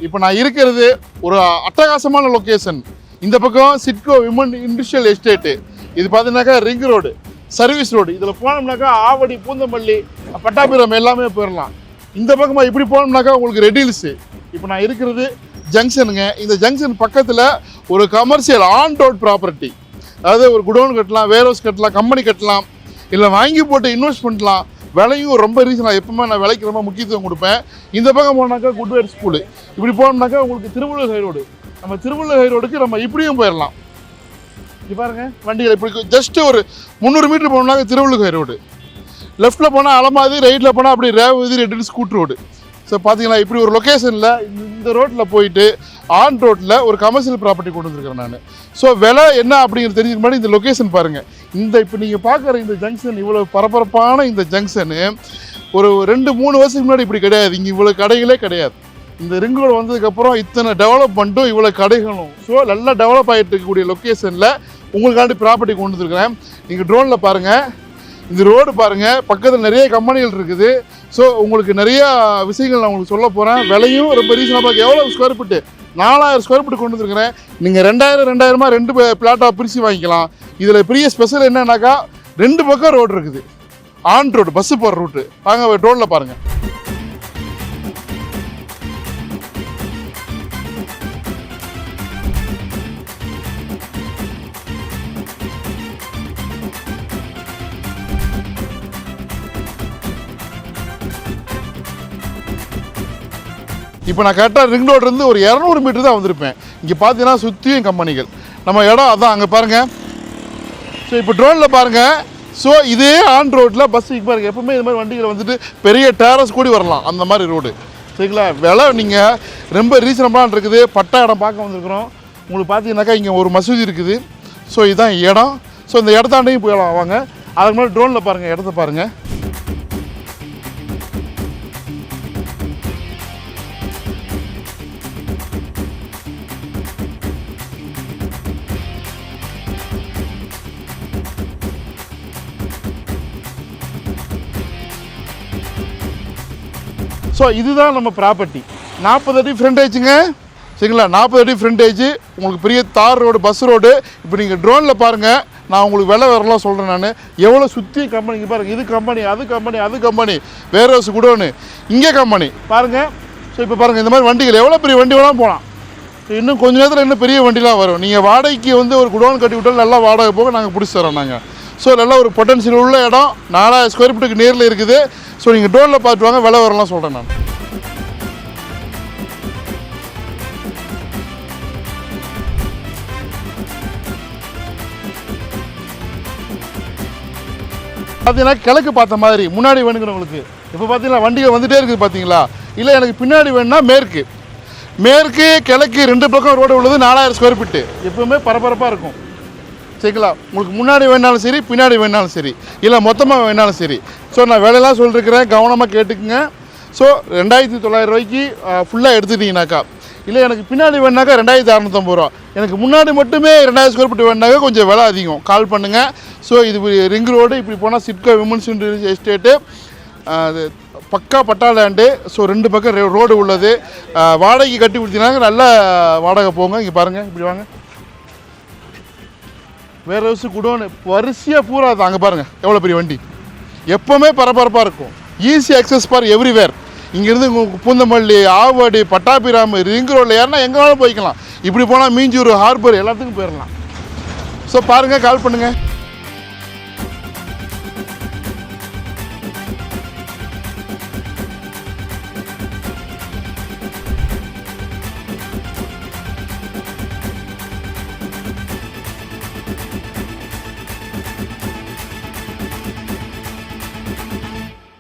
இப்போ நான் இருக்கிறது ஒரு அட்டகாசமான லொக்கேஷன். இந்த பக்கம் சிட்கோ விமன் இண்டஸ்ட்ரியல் எஸ்டேட்டு, இது பார்த்தீங்கன்னாக்கா ரிங் ரோடு, சர்வீஸ் ரோடு. இதில் போனோம்னாக்கா ஆவடி, பூந்தமல்லி, பட்டாபிராம் எல்லாமே போயிடலாம். இந்த பக்கமாக இப்படி போனோம்னாக்கா உங்களுக்கு ரெட் ஹில்ஸு. இப்போ நான் இருக்கிறது ஜங்ஷனுங்க. இந்த ஜங்ஷன் பக்கத்தில் ஒரு கமர்ஷியல் ஆன் ரோட் ப்ராப்பர்ட்டி, அதாவது ஒரு குடோன் கட்டலாம், வேர் ஹவுஸ் கட்டலாம், கம்பெனி கட்டலாம், இல்லை வாங்கி போட்டு இன்வெஸ்ட் பண்ணலாம். விலையும் ரொம்ப ரீசனாக, எப்பவுமே நான் விலைக்கு ரொம்ப முக்கியத்துவம் கொடுப்பேன். இந்த பக்கம் போனாக்கா குட்வேர் ஸ்கூலு. இப்படி போனோம்னாக்கா உங்களுக்கு திருவள்ளூர் ஹை ரோடு. நம்ம திருவள்ளூர் ஹை ரோடுக்கு நம்ம இப்படியும் போயிடலாம். இப்படி பாருங்க, வண்டிகள் இப்படி ஜஸ்ட் ஒரு 300 மீட்டர் போனோம்னாக்க திருவள்ளூர் ஹை ரோடு. லெஃப்ட்டில் போனால் அலமாதி, ரைட்டில் போனால் அப்படி Revathi red Scoot road. So பார்த்தீங்களா, இப்படி ஒரு லொக்கேஷனில் இந்த ரோட்டில் போயிட்டு ஆன் ரோட்டில் ஒரு கமர்ஷியல் ப்ராப்பர்ட்டி கொண்டு வந்துருக்கிறேன் நான். ஸோ விலை என்ன அப்படிங்கிறது தெரிஞ்சுக்க முன்னாடி இந்த லொக்கேஷன் பாருங்கள். இந்த இப்போ நீங்கள் பார்க்குற இந்த ஜங்ஷன், இவ்வளோ பரபரப்பான இந்த ஜங்ஷனு ஒரு 2-3 வருஷத்துக்கு முன்னாடி இப்படி கிடையாது. இங்கே இவ்வளோ கடைகளே கிடையாது. இந்த ரிங் ரோடு வந்ததுக்கப்புறம் இத்தனை டெவலப்மெண்ட்டும் இவ்வளோ கடைகளும், ஸோ நல்லா டெவலப் ஆகிட்டு இருக்கக்கூடிய லொக்கேஷனில் உங்களுக்காண்டி ப்ராப்பர்ட்டி கொண்டு வந்துருக்கிறேன். நீங்கள் ட்ரோனில் பாருங்கள், இந்த ரோடு பாருங்கள், பக்கத்தில் நிறைய கம்பெனிகள் இருக்குது. ஸோ உங்களுக்கு நிறையா விஷயங்கள் நான் உங்களுக்கு சொல்ல போகிறேன். விலையும் ரொம்ப ரீசனபிளாக. எவ்வளோ ஸ்கொயர் ஃபீட்டு? 4000 ஸ்கொயர் ஃபீட்டு கொண்டு வந்துருக்கிறேன். நீங்கள் 2000 2 பிளாட்டாக பிரித்து வாங்கிக்கலாம். இதில் பெரிய ஸ்பெஷல் என்னன்னாக்கா 2 பக்கம் ரோடு இருக்குது. ஆன் ரோடு, பஸ்ஸு போகிற ரூட்டு. வாங்க ரோடில் பாருங்கள். இப்போ நான் கரெக்டாக ரிங் ரோட்லேருந்து ஒரு 200 மீட்டர் தான் வந்திருப்பேன். இங்கே பார்த்தீங்கன்னா சுற்றியும் கம்பெனிகள். நம்ம இடம் அதான் அங்கே பாருங்கள். ஸோ இப்போ ட்ரோனில் பாருங்கள். ஸோ இதே ஆன் ரோட்டில் பஸ் பாருங்கள். எப்பவுமே இது மாதிரி வண்டிகள் வந்துட்டு பெரிய டேரஸ் கூடி வரலாம், அந்த மாதிரி ரோடு. சரிங்களா, விலை நீங்கள் ரொம்ப ரீசனபிளாக இருக்குது. பட்டா இடம் பார்க்க வந்திருக்கிறோம். உங்களுக்கு பார்த்தீங்கன்னாக்கா இங்கே ஒரு மசூதி இருக்குது. ஸோ இதுதான் இடம். ஸோ இந்த இடத்தாண்டையும் போயிடலாம் வாங்க. அதுக்கு முன்னாடி ட்ரோனில் பாருங்கள், இடத்த பாருங்கள். ஸோ இதுதான் நம்ம ப்ராப்பர்ட்டி. 40 அடி ஃப்ரண்டேஜுங்க. சரிங்களா, 40 அடி ஃப்ரண்டேஜ். உங்களுக்கு பெரிய தார் ரோடு, பஸ் ரோடு. இப்போ நீங்கள் ட்ரோனில் பாருங்கள், நான் உங்களுக்கு விலை வரலாம் சொல்கிறேன். நான் எவ்வளோ சுற்றி கம்பெனிக்கு பாருங்கள். இது கம்பெனி, அது கம்பெனி, அது கம்பெனி, வேர் ஹவுஸ், குடோனு, இங்கே கம்பெனி பாருங்கள். ஸோ இப்போ பாருங்கள், இந்த மாதிரி வண்டிகள் எவ்வளோ பெரிய வண்டி வேணாலும் போகலாம். இன்னும் கொஞ்சம் நேரத்தில் இன்னும் பெரிய வண்டிலாம் வரும். நீங்கள் வாடகைக்கு ஒரு குடோன் கட்டி விட்டாலும் நல்லா வாடகை போக நாங்கள் பிடிச்சி தரோம் நாங்கள். ஸோ நல்லா ஒரு பொட்டன்ஷியல் உள்ள இடம். 4000 ஸ்கொயர் ஃபீட்டுக்கு நேரில் இருக்குது. ஸோ நீங்கள் ட்ரோனில் பார்த்துட்டு வாங்க, விலை வரலாம் சொல்கிறேன் நான். பார்த்தீங்கன்னா கிழக்கு பார்த்த மாதிரி முன்னாடி வேணுங்கிறவங்களுக்கு. இப்போ பார்த்தீங்கன்னா வண்டிகள் வந்துகிட்டே இருக்குது பார்த்தீங்களா. இல்லை எனக்கு பின்னாடி வேணும்னா மேற்கு, மேற்கு கிழக்கு 2 பக்கம் ரோடு உள்ளது. 4000 ஸ்கொயர் ஃபீட்டு எப்பவுமே பரபரப்பாக இருக்கும். சரிங்களா, உங்களுக்கு முன்னாடி வேணாலும் சரி, பின்னாடி வேணாலும் சரி, இல்லை மொத்தமாக வேணாலும் சரி. ஸோ நான் வேலையெல்லாம் சொல்லியிருக்கிறேன், கவனமாக கேட்டுக்குங்க. ஸோ 2900 ரூபாய்க்கு ஃபுல்லாக எடுத்துட்டிங்கனாக்கா, இல்லை எனக்கு பின்னாடி வேணாக்கா 2650 ரூபா, எனக்கு முன்னாடி மட்டுமே 2000 ஸ்கொயர் ஃபீட் வேணாக்கா கொஞ்சம் விலை அதிகம். கால் பண்ணுங்கள். ஸோ இது ரிங் ரோடு. இப்படி போனால் சிட்கோ விமன்ஸ் எஸ்டேட்டு, அது பக்கா பட்டா லேண்டு. ஸோ 2 பக்கம் ரோடு உள்ளது. வாடகைக்கு கட்டி கொடுத்தீங்கன்னாக்க நல்ல வாடகை போங்க. இங்கே பாருங்கள், இப்படி வாங்க. வேர் ஹவுஸு, குடோனு, வரிசையாக பூரா அது. அங்கே பாருங்கள் எவ்வளோ பெரிய வண்டி. எப்போவுமே பரபரப்பாக இருக்கும். Easy access for everywhere. இங்கேருந்து பூந்தமல்லி, ஆவடி, பட்டாபிராம், ரிங் ரோடில் ஏறினா எங்கே வேணாலும் போய்க்கலாம். இப்படி போனால் மீஞ்சூர், ஹார்பர் எல்லாத்துக்கும் போயிடலாம். ஸோ பாருங்கள், கால் பண்ணுங்கள்.